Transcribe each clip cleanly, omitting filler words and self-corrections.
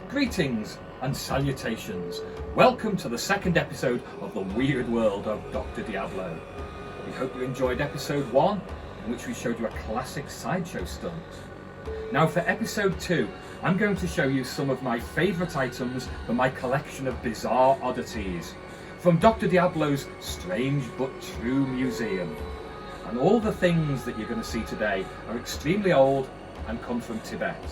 Greetings and salutations. Welcome to the second episode of the weird world of Dr. Diablo. We hope you enjoyed episode 1, in which we showed you a classic sideshow stunt. Now for episode 2, I'm going to show you some of my favourite items from my collection of bizarre oddities from Dr. Diablo's strange but true museum. And all the things that you're going to see today are extremely old and come from Tibet.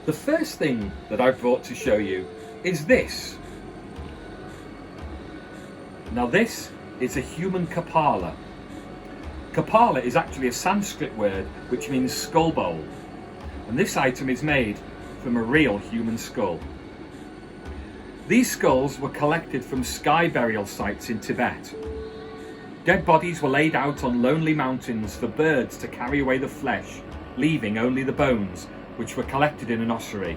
The first thing that I've brought to show you is this. Now this is a human kapala. Kapala is actually a Sanskrit word which means skull bowl, and this item is made from a real human skull. These skulls were collected from sky burial sites in Tibet. Dead bodies were laid out on lonely mountains for birds to carry away the flesh, leaving only the bones, which were collected in an ossuary.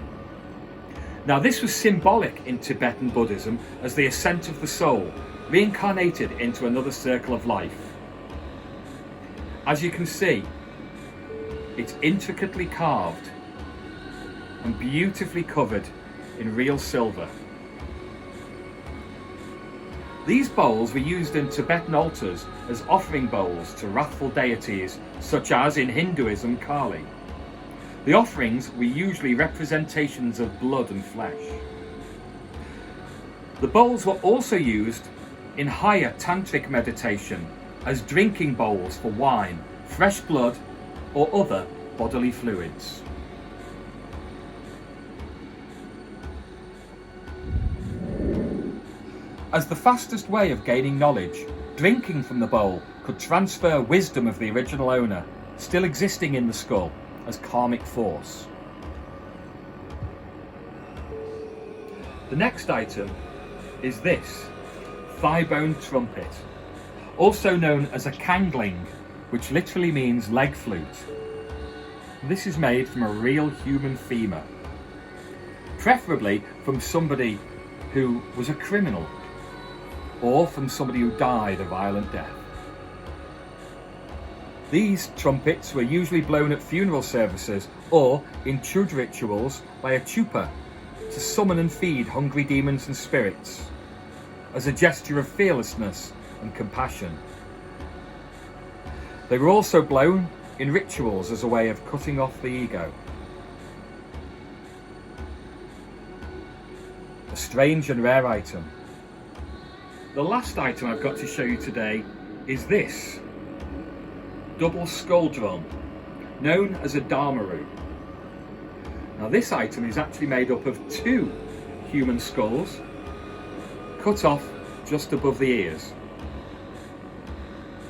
Now this was symbolic in Tibetan Buddhism as the ascent of the soul, reincarnated into another circle of life. As you can see, it's intricately carved and beautifully covered in real silver. These bowls were used in Tibetan altars as offering bowls to wrathful deities, such as in Hinduism, Kali. The offerings were usually representations of blood and flesh. The bowls were also used in higher tantric meditation as drinking bowls for wine, fresh blood, or other bodily fluids. As the fastest way of gaining knowledge, drinking from the bowl could transfer wisdom of the original owner, still existing in the skull, as karmic force. The next item is this thigh-bone trumpet, also known as a kangling, which literally means leg flute. This is made from a real human femur, preferably from somebody who was a criminal or from somebody who died a violent death. These trumpets were usually blown at funeral services or in chud rituals by a chupa to summon and feed hungry demons and spirits, as a gesture of fearlessness and compassion. They were also blown in rituals as a way of cutting off the ego. A strange and rare item. The last item I've got to show you today is this double skull drum, known as a dharmaru. Now this item is actually made up of 2 human skulls cut off just above the ears.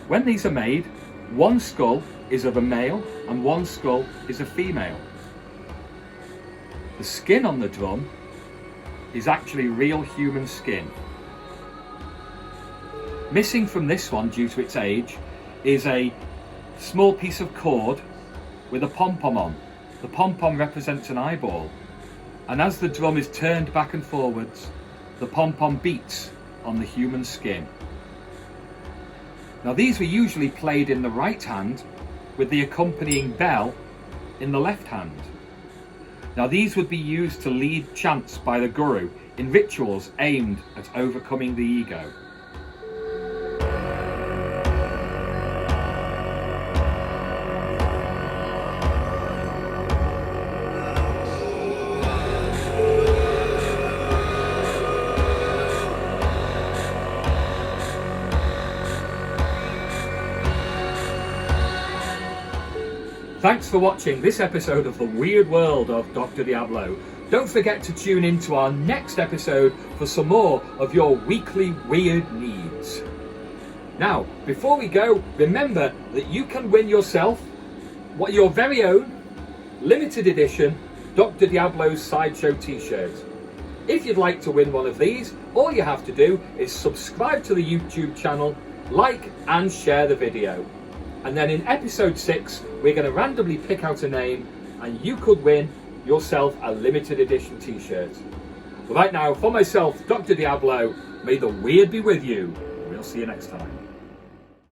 When these are made, one skull is of a male and one skull is a female. The skin on the drum is actually real human skin. Missing from this one due to its age is a small piece of cord with a pom-pom on. The pom-pom represents an eyeball, and as the drum is turned back and forwards, the pom-pom beats on the human skin. Now these were usually played in the right hand with the accompanying bell in the left hand. Now these would be used to lead chants by the guru in rituals aimed at overcoming the ego. Thanks for watching this episode of The Weird World of Dr. Diablo. Don't forget to tune in to our next episode for some more of your weekly weird needs. Now, before we go, remember that you can win yourself your very own limited edition Dr. Diablo's Sideshow t-shirt. If you'd like to win one of these, all you have to do is subscribe to the YouTube channel, like and share the video. And then in episode 6, we're going to randomly pick out a name and you could win yourself a limited edition t-shirt. Right now, for myself, Dr. Diablo, may the weird be with you. We'll see you next time.